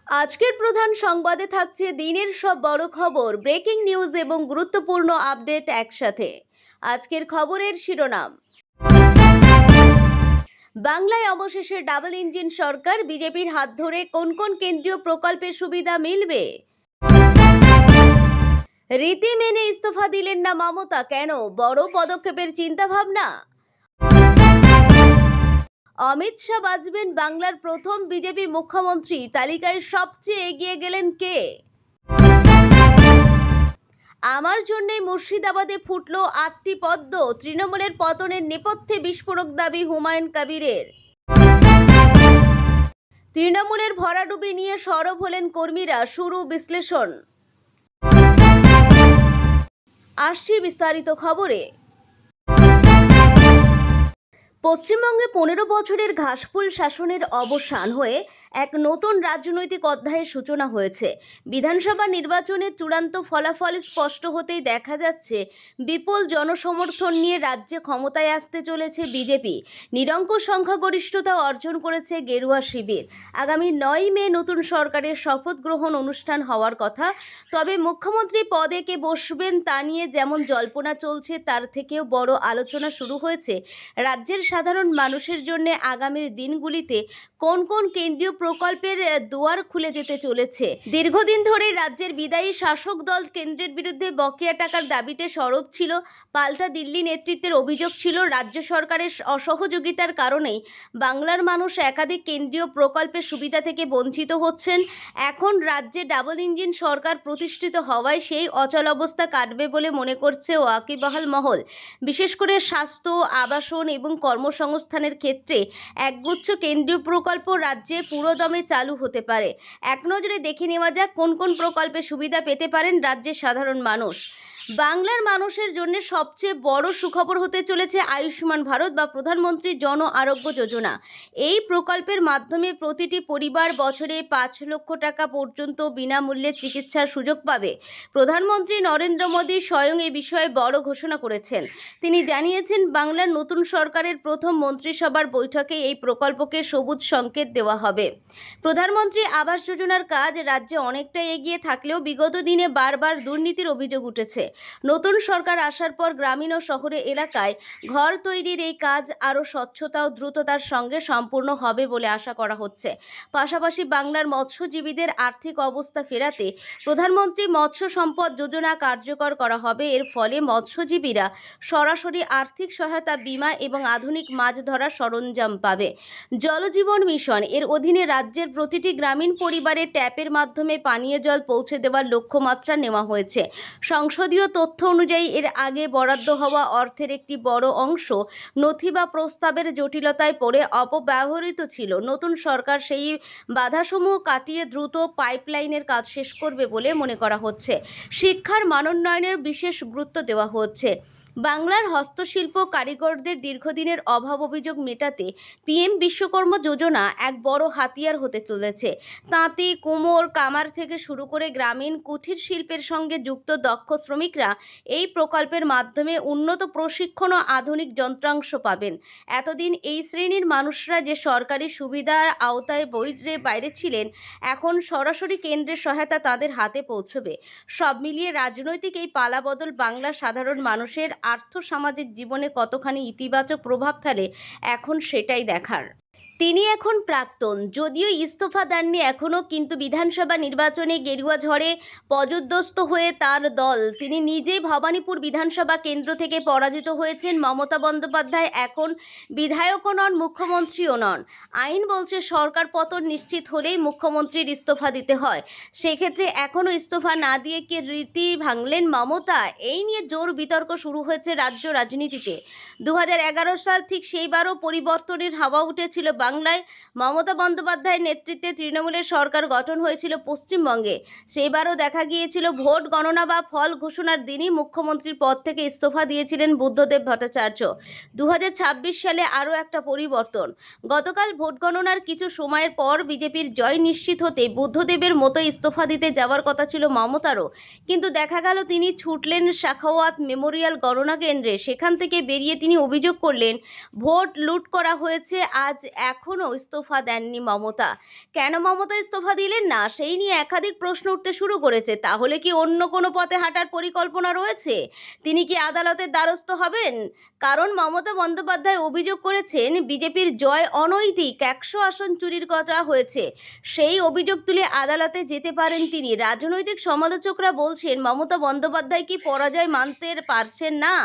আজকের প্রধান সংবাদে থাকছে দিনের সব বড় খবর, ব্রেকিং নিউজ এবং গুরুত্বপূর্ণ আপডেট একসাথে। আজকের খবরের শিরোনাম। বাংলায় অবশেষে ডাবল ইঞ্জিন সরকার, বিজেপির হাত ধরে কোন কোন কেন্দ্রীয় প্রকল্পের সুবিধা মিলবে? রীতি মেনে ইস্তফা দিলেন না মমতা, কেন? বড় পদক্ষেপের চিন্তা ভাবনা। অমিত শাহ বাজবেন বাংলার প্রথম বিজেপি মুখ্যমন্ত্রী, তালিকায় সবচেয়ে এগিয়ে গেলেন কে? আমার জন্যই মুর্শিদাবাদে ফুটলো 8টি পদ্ম, তৃণমূলের পতনের নেপথ্যে বিস্ফোরক দাবি হুমায়ুন কবিরের। তৃণমূলের ভরাডুবি নিয়ে সরব হলেন কর্মীরা, শুরু বিশ্লেষণ। আসছি বিস্তারিত খবরে। পশ্চিমবঙ্গে 15 বছরের ঘাসফুল শাসনের অবসান হয়ে এক নতুন রাজনৈতিক অধ্যায়ের সূচনা হয়েছে। বিধানসভা নির্বাচনের চূড়ান্ত ফলাফল স্পষ্ট হতেই দেখা যাচ্ছে বিপুল জনসমর্থন নিয়ে রাজ্যে ক্ষমতায় আসতে চলেছে বিজেপি। নিরঙ্কুশ সংখ্যাগরিষ্ঠতা অর্জন করেছে গেরুয়া শিবির। আগামী 9 মে নতুন সরকারের শপথ গ্রহণ অনুষ্ঠান হওয়ার কথা। তবে মুখ্যমন্ত্রী পদে কে বসবেন তা নিয়ে যেমন জল্পনা চলছে, তার থেকেও বড় আলোচনা শুরু হয়েছে রাজ্যের সাধারণ মানুষের জন্য আগামীর দিনগুলিতে কোন কোন কেন্দ্রীয় প্রকল্পের দুয়ার খুলে যেতে চলেছে। দীর্ঘদিন ধরে রাজ্যের বিদায়ী শাসক দল কেন্দ্রের বিরুদ্ধে বকেয়া টাকার দাবিতে সরব ছিল। পাল্টা দিল্লি নেতৃত্বের অভিযোগ ছিল রাজ্য সরকারের অসহযোগিতার কারণেই বাংলার মানুষ একাধিক কেন্দ্রীয় প্রকল্পের সুবিধা থেকে বঞ্চিত হচ্ছেন। এখন রাজ্যে ডাবল ইঞ্জিন সরকার প্রতিষ্ঠিত হওয়ায় সেই অচলাবস্থা কাটবে বলে মনে করছে ওয়াকিবহাল মহল। বিশেষ করে স্বাস্থ্য, আবাসন এবং কর্মসংস্থানের ক্ষেত্রে একগুচ্ছ কেন্দ্রীয় প্রকল্প রাজ্যে পুরোদমে চালু হতে পারে। এক নজরে দেখে নেওয়া যাক কোন কোন প্রকল্পে সুবিধা পেতে পারেন রাজ্যের সাধারণ মানুষ। বাংলার মানুষের জন্য সবচেয়ে বড় সুখবর হতে চলেছে আয়ুষ্মান ভারত বা প্রধানমন্ত্রী জন আরোগ্য যোজনা। এই প্রকল্পের মাধ্যমে প্রতিটি পরিবার বছরে 5 লক্ষ টাকা পর্যন্ত বিনামূল্যে চিকিৎসার সুযোগ পাবে। প্রধানমন্ত্রী নরেন্দ্র মোদী স্বয়ং এই বিষয়ে বড় ঘোষণা করেছেন। তিনি জানিয়েছেন, বাংলার নতুন সরকারের প্রথম মন্ত্রিসভার বৈঠকে এই প্রকল্পকে সবুজ সংকেত দেওয়া হবে। প্রধানমন্ত্রী আবাস যোজনার কাজ রাজ্যে অনেকটা এগিয়ে থাকলেও বিগত দিনে বারবার দুর্নীতির অভিযোগ উঠেছে। নতুন সরকার আসার পর গ্রামীণ ও শহরে এলাকায় ঘর তৈরির এই কাজ আরও স্বচ্ছতা ও দ্রুততার সঙ্গে সম্পূর্ণ হবে বলে আশা করা হচ্ছে। পাশাপাশি বাংলার মৎস্যজীবীদের আর্থিক অবস্থা ফেরাতে প্রধানমন্ত্রী মৎস্য সম্পদ যোজনা কার্যকর করা হবে। এর ফলে মৎস্যজীবীরা সরাসরি আর্থিক সহায়তা, বীমা এবং আধুনিক মাছ ধরার সরঞ্জাম পাবে। জলজীবন মিশন এর অধীনে রাজ্যের প্রতিটি গ্রামীণ পরিবারে ট্যাপের মাধ্যমে পানীয় জল পৌঁছে দেওয়ার লক্ষ্যমাত্রা নেওয়া হয়েছে। সংসদীয় তথ্য অনুযায়ী এর আগে বরাদ্দ হওয়া অর্থের একটি বড় অংশ নথি বা প্রস্তাবের জটিলতায় পড়ে অপব্যবহৃত ছিল। নতুন সরকার সেই বাধাসমূহ কাটিয়ে দ্রুত পাইপলাইনের কাজ শেষ করবে বলে মনে করা হচ্ছে। শিক্ষার মানোন্নয়নের বিশেষ গুরুত্ব দেওয়া হচ্ছে। বাংলার হস্তশিল্প কারিগরদের দীর্ঘদিনের অভাব অভিযোগ মেটাতে পিএম বিশ্বকর্মা যোজনা এক বড় হাতিয়ার হতে চলেছে। তাঁতি, কুমোর, কামার থেকে শুরু করে গ্রামীণ কুঠির শিল্পের সঙ্গে যুক্ত দক্ষ শ্রমিকরা এই প্রকল্পের মাধ্যমে উন্নত প্রশিক্ষণ ও আধুনিক যন্ত্রাংশ পাবেন। এতদিন এই শ্রেণীর মানুষরা যে সরকারি সুবিধার আওতায় বাইরে ছিলেন, এখন সরাসরি কেন্দ্রের সহায়তা তাদের হাতে পৌঁছবে। সব মিলিয়ে রাজনৈতিক এই পালাবদল বাংলার সাধারণ মানুষের আর্থ-সামাজিক জীবনে কতখানি ইতিবাচক প্রভাব ফেলে, এখন সেটাই দেখার। তিনি এখন প্রাক্তন, যদিও ইস্তফা দেননি এখনও, কিন্তু বিধানসভা নির্বাচনে গেরুয়া ঝড়ে পর্যুদস্ত হয়ে তার দল। তিনি নিজেই ভবানীপুর বিধানসভা কেন্দ্র থেকে পরাজিত হয়েছেন। মমতা বন্দ্যোপাধ্যায় এখন বিধায়কও নন, মুখ্যমন্ত্রীও নন। আইন বলছে সরকার পতন নিশ্চিত হলেই মুখ্যমন্ত্রীর ইস্তফা দিতে হয়। সেক্ষেত্রে এখনও ইস্তফা না দিয়ে কি রীতি ভাঙলেন মমতা? এই নিয়ে জোর বিতর্ক শুরু হয়েছে রাজ্য রাজনীতিতে। 2011 সাল ঠিক সেইবারও পরিবর্তনের হাওয়া উঠেছিল বাংলায়। মমতা বন্দ্যোপাধ্যায়ের নেতৃত্বে তৃণমূলের সরকার গঠন হয়েছিল পশ্চিমবঙ্গে। সেইবারও দেখা গিয়েছিল ভোট গণনা বা ফল ঘোষণার দিনই মুখ্যমন্ত্রীর পদ থেকে ইস্তফা দিয়েছিলেন বুদ্ধদেব ভট্টাচার্য। 2026 সালে আরও একটা পরিবর্তন। গতকাল ভোট গণনার কিছু সময়ের পর বিজেপির জয় নিশ্চিত হতে বুদ্ধদেবের মতো ইস্তফা দিতে যাওয়ার কথা ছিল মমতারও, কিন্তু দেখা গেল তিনি ছুটলেন শাখাওয়াত মেমোরিয়াল গণনা কেন্দ্রে। সেখান থেকে বেরিয়ে তিনি অভিযোগ করলেন ভোট লুট করা হয়েছে। আজ 1 এখনও ইস্তফা দেননি মমতা। কেন মমতা ইস্তফা দিলেন না, সেই নিয়ে একাধিক প্রশ্ন উঠতে শুরু করেছে। তাহলে কি অন্য কোনো পথে হাঁটার পরিকল্পনা রয়েছে? তিনি কি আদালতের দ্বারস্থ হবেন? কারণ মমতা বন্দ্যোপাধ্যায় অভিযোগ করেছেন বিজেপির জয় অনৈতিক, 100 আসন চুরির কথা হয়েছে। সেই অভিযোগ তুলে আদালতে যেতে পারেন তিনি। রাজনৈতিক সমালোচকরা বলছেন মমতা বন্দ্যোপাধ্যায় কি পরাজয় মানতে পারছেন না।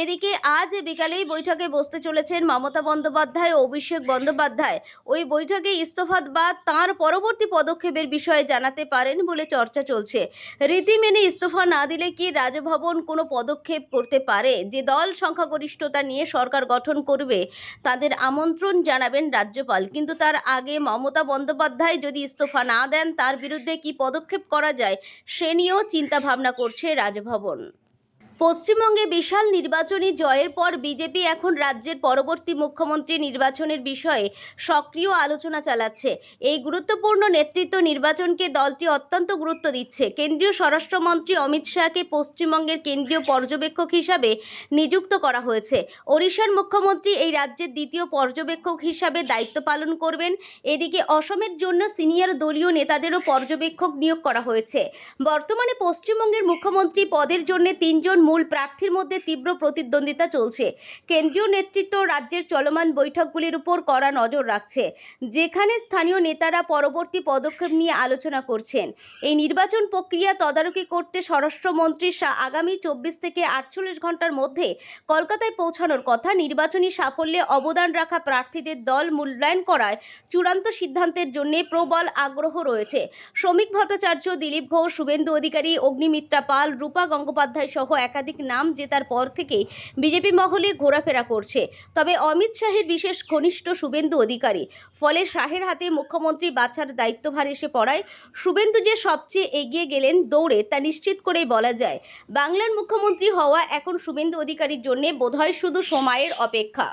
এদিকে আজ বিকালেই বৈঠকে বসতে চলেছেন মমতা বন্দ্যোপাধ্যায় ও অভিষেক বন্দ্যোপাধ্যায়। ওই বৈঠকে ইস্তফা বা তাঁর পরবর্তী পদক্ষেপের বিষয়ে জানাতে পারেন বলে চর্চা চলছে। রীতি মেনে ইস্তফা না দিলে কি রাজভবন কোনো পদক্ষেপ করতে পারে? যে দল সংখ্যাগরিষ্ঠতা নিয়ে সরকার গঠন করবে তাদের আমন্ত্রণ জানাবেন রাজ্যপাল। কিন্তু তার আগে মমতা বন্দ্যোপাধ্যায় যদি ইস্তফা না দেন তার বিরুদ্ধে কি পদক্ষেপ করা যায় সে নিয়েও চিন্তা ভাবনা করছে রাজভবন। পশ্চিমবঙ্গে বিশাল নির্বাচনী জয়ের পর বিজেপি এখন রাজ্যের পরবর্তী মুখ্যমন্ত্রী নির্বাচনের বিষয়ে সক্রিয় আলোচনা চালাচ্ছে। এই গুরুত্বপূর্ণ নেতৃত্ব নির্বাচনকে দলটি অত্যন্ত গুরুত্ব দিচ্ছে। কেন্দ্রীয় স্বরাষ্ট্রমন্ত্রী অমিত শাহকে পশ্চিমবঙ্গের কেন্দ্রীয় পর্যবেক্ষক হিসাবে নিযুক্ত করা হয়েছে। ওড়িশার মুখ্যমন্ত্রী এই রাজ্যের দ্বিতীয় পর্যবেক্ষক হিসাবে দায়িত্ব পালন করবেন। এদিকে অসমের জন্য সিনিয়র দলীয় নেতাদেরও পর্যবেক্ষক নিয়োগ করা হয়েছে। বর্তমানে পশ্চিমবঙ্গের মুখ্যমন্ত্রী পদের জন্য 3 জন মূল প্রার্থীর মধ্যে তীব্র প্রতিদ্বন্দ্বিতা চলছে। কেন্দ্রীয় নেতৃত্ব রাজ্যের চলমান বৈঠকগুলির উপর কড়া নজর রাখছে, যেখানে স্থানীয় নেতারা পরবর্তী পদক্ষেপ নিয়ে আলোচনা করছেন। এই নির্বাচন প্রক্রিয়া তদারকি করতে স্বরাষ্ট্রমন্ত্রী শাহ আগামী 24 থেকে 48 ঘন্টার মধ্যে কলকাতায় পৌঁছানোর কথা। নির্বাচনী সাফল্যে অবদান রাখা প্রার্থীদের দল মূল্যায়ন করায় চূড়ান্ত সিদ্ধান্তের জন্য প্রবল আগ্রহ রয়েছে। শ্রমিক ভট্টাচার্য, দিলীপ ঘোষ, শুভেন্দু অধিকারী, অগ্নিমিত্রা পাল, রূপা গঙ্গোপাধ্যায় সহ একাধিক নাম জেতার পর থেকেই বিজেপি মহলে ঘোরাফেরা করছে। তবে অমিত শাহের বিশেষ ঘনিষ্ঠ শুভেন্দু অধিকারী, ফলে শাহের হাতে মুখ্যমন্ত্রী বাছার দায়িত্বভার এসে পড়ায় শুভেন্দু যে সবচেয়ে এগিয়ে গেলেন দৌড়ে তা নিশ্চিত করেই বলা যায়। বাংলার মুখ্যমন্ত্রী হওয়া এখন শুভেন্দু অধিকারীর জন্য বোধহয় শুধু সময়ের অপেক্ষা।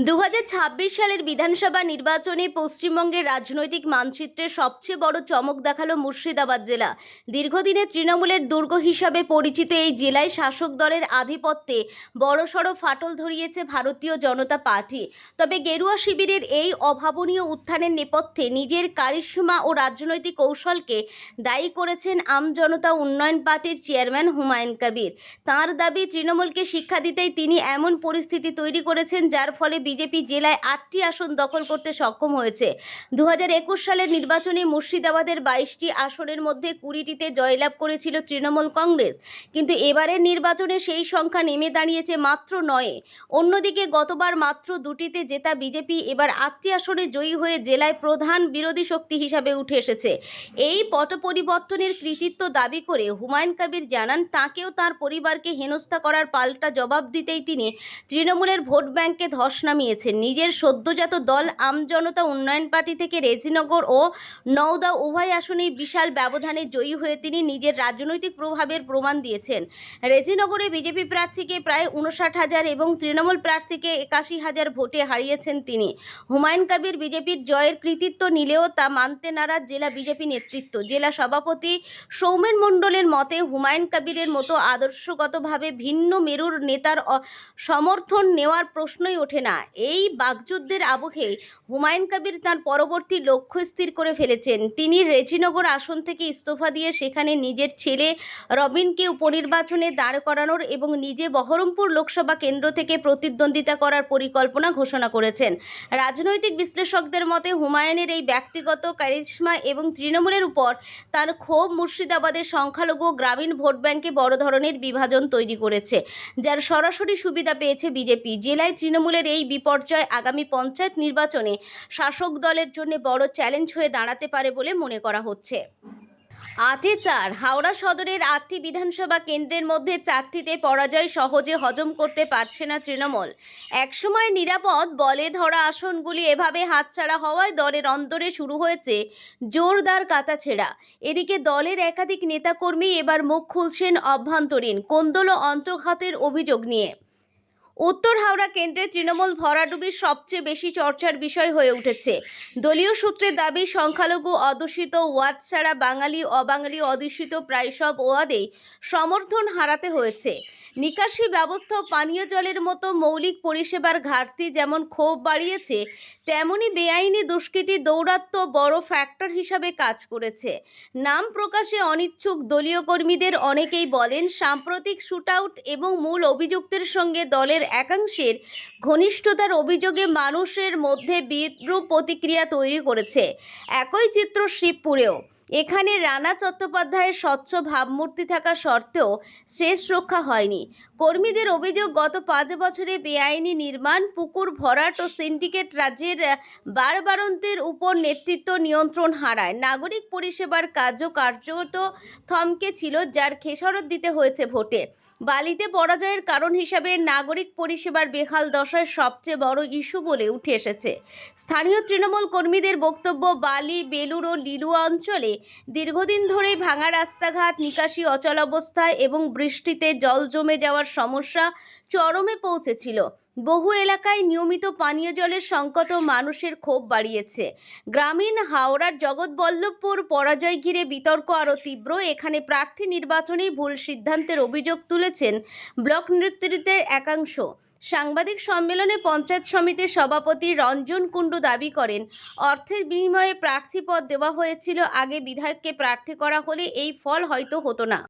2026 সালের বিধানসভা নির্বাচনে পশ্চিমবঙ্গের রাজনৈতিক মানচিত্রে সবচেয়ে বড় চমক দেখালো মুর্শিদাবাদ জেলা। দীর্ঘদিনের তৃণমূলের দুর্গ হিসাবে পরিচিত এই জেলায় শাসক দলের আধিপত্যে বড়সড় ফাটল ধরিয়েছে ভারতীয় জনতা পার্টি। তবে গেরুয়া শিবিরের এই অভাবনীয় উত্থানের নেপথ্যে নিজের কারিশমা ও রাজনৈতিক কৌশলকে দায়ী করেছেন আমজনতা উন্নয়ন পার্টির চেয়ারম্যান হুমায়ুন কবির। তাঁর দাবি, তৃণমূলকে শিক্ষা দিতেই তিনি এমন পরিস্থিতি তৈরি করেছেন যার ফলে বিজেপি জেলায় 8টি আসন দখল করতে সক্ষম হয়েছে। 2021 সালের নির্বাচনে মুর্শিদাবাদের 22টি আসনের মধ্যে 20টিতে জয়লাভ করেছিল তৃণমূল কংগ্রেস, কিন্তু এবারের নির্বাচনে সেই সংখ্যা নেমে দাঁড়িয়েছে মাত্র 9-এ। অন্যদিকে গতবার মাত্র 2টিতে জেতা বিজেপি এবার 8টি আসনে জয়ী হয়ে জেলায় প্রধান বিরোধী শক্তি হিসাবে উঠে এসেছে। এই পট পরিবর্তনের কৃতিত্ব দাবি করে হুমায়ুন কবির জানান, তাঁকেও তাঁর পরিবারকে হেনস্থা করার পাল্টা জবাব দিতেই তিনি তৃণমূলের ভোট ব্যাংকে ধস নামিয়েছেন। নিজের সদ্যজাত দল আমজনতা উন্নয়ন পার্টি থেকে রেজিনগর ও নওদা উভয় আসনেই বিশাল ব্যবধানে জয়ী হয়ে তিনি নিজের রাজনৈতিক প্রভাবের প্রমাণ দিয়েছেন। রেজিনগরে বিজেপি প্রার্থীকে প্রায় 59,000 এবং তৃণমূল প্রার্থীকে 81,000 ভোটে হারিয়েছেন তিনি। হুমায়ুন কবির বিজেপির জয়ের কৃতিত্ব নিলেও তা মানতে নারাজ জেলা বিজেপি নেতৃত্ব। জেলা সভাপতি সৌমেন মণ্ডলের মতে, হুমায়ুন কবিরের মতো আদর্শগতভাবে ভিন্ন মেরুর নেতার সমর্থন নেওয়ার প্রশ্নই ওঠে না। এই বাকযুদ্ধের আবহে হুমায়ুন কবির তাঁর পরবর্তী লক্ষ্য স্থির করে ফেলেছেন। তিনি রেজিনগর আসন থেকে ইস্তফা দিয়ে সেখানে নিজের ছেলে রবিনকে উপনির্বাচনে দাঁড় করানোর এবং নিজে বহরমপুর লোকসভা কেন্দ্র থেকে প্রতিদ্বন্দ্বিতা করার পরিকল্পনা ঘোষণা করেছেন। রাজনৈতিক বিশ্লেষকদের মতে, হুমায়ুনের এই ব্যক্তিগত কারিশমা এবং তৃণমূলের উপর তার ক্ষোভ মুর্শিদাবাদের সংখ্যালঘু গ্রামীণ ভোট ব্যাংকে বড় ধরনের বিভাজন তৈরি করেছে, যার সরাসরি সুবিধা পেয়েছে বিজেপি। জেলায় তৃণমূলের এই বিপর্যয় আগামী পঞ্চায়েত নির্বাচনে শাসক দলের জন্য বড় চ্যালেঞ্জ হয়ে দাঁড়াতে পারে বলে মনে করা হচ্ছে। 8-4 হাওড়া সদরের 8টি বিধানসভা কেন্দ্রের মধ্যে 4টিতে পরাজয় সহজে হজম করতে পারছে না তৃণমূল। একসময় নিরাপদ বলে ধরা আসনগুলি এভাবে হাতছাড়া হওয়ায় দলের অন্দরে শুরু হয়েছে জোরদার কাটাছেঁড়া। এদিকে দলের একাধিক নেতাকর্মী এবার মুখ খুলছেন অভ্যন্তরীণ কোন্দল ও অন্তর্ঘাতের অভিযোগ নিয়ে। উত্তর হাওড়া কেন্দ্রে তৃণমূল ভরাডুবির সবচেয়ে বেশি চর্চার বিষয় হয়ে উঠেছে। দলীয় সূত্রের দাবি, সংখ্যালঘু অধ্যুষিত ওয়ার্ড ছাড়া বাঙালি অবাঙালি অধ্যুষিত প্রায় সব ওয়ার্ডেই সমর্থন হারাতে হয়েছে। নিকাশি ব্যবস্থা ও পানীয় জলের মতো মৌলিক পরিষেবার ঘাটতি যেমন ক্ষোভ বাড়িয়েছে, তেমনি বেআইনি দুষ্কৃতী দৌরাত্ম্য বড় ফ্যাক্টর হিসাবে কাজ করেছে। নাম প্রকাশে অনিচ্ছুক দলীয় কর্মীদের অনেকেই বলেন, সাম্প্রতিক শুটআউট এবং মূল অভিযুক্তের সঙ্গে দলের একাংশের ঘনিষ্ঠতার অভিযোগে মানুষের মধ্যে বিরূপ প্রতিক্রিয়া তৈরি করেছে। একই চিত্র শিবপুরেও। এখানে রানা চট্টোপাধ্যায়ের স্বচ্ছ ভাবমূর্তি থাকা সত্ত্বেও শেষ রক্ষা হয়নি। কর্মীদের অভিযোগ, গত 5 বছরে বেআইনি নির্মাণ, পুকুর ভরাট ও সিন্ডিকেট রাজ্যের বাড়বাড়ন্তের উপর নেতৃত্ব নিয়ন্ত্রণ হারায়। নাগরিক পরিষেবার কার্যত থমকে ছিল, যার খেসারত দিতে হয়েছে ভোটে। বালিতে পরাজয়ের কারণ হিসাবে নাগরিক পরিষেবার বেহাল দশায় সবচেয়ে বড় ইস্যু বলে উঠে এসেছে। স্থানীয় তৃণমূল কর্মীদের বক্তব্য, বালি, বেলুড় ও লিলুয়া অঞ্চলে দীর্ঘদিন ধরেই ভাঙা রাস্তাঘাট, নিকাশি অচলাবস্থায় এবং বৃষ্টিতে জল জমে যাওয়ার সমস্যা চরমে পৌঁছেছিল। বহু এলাকায় নিয়মিত পানীয় জলের সংকটও মানুষের ক্ষোভ বাড়িয়েছে। গ্রামীণ হাওড়ার জগৎবল্লভপুর পরাজয় ঘিরে বিতর্ক আরও তীব্র। এখানে প্রার্থী নির্বাচনেই ভুল সিদ্ধান্তের অভিযোগ তুলেছেন ব্লক নেতৃত্বের একাংশ। সাংবাদিক সম্মেলনে পঞ্চায়েত সমিতির সভাপতি রঞ্জন কুণ্ডু দাবি করেন, অর্থের বিনিময়ে প্রার্থী পদ দেওয়া হয়েছিল। আগে বিধায়ককে প্রার্থী করা হলে এই ফল হয়তো হতো না।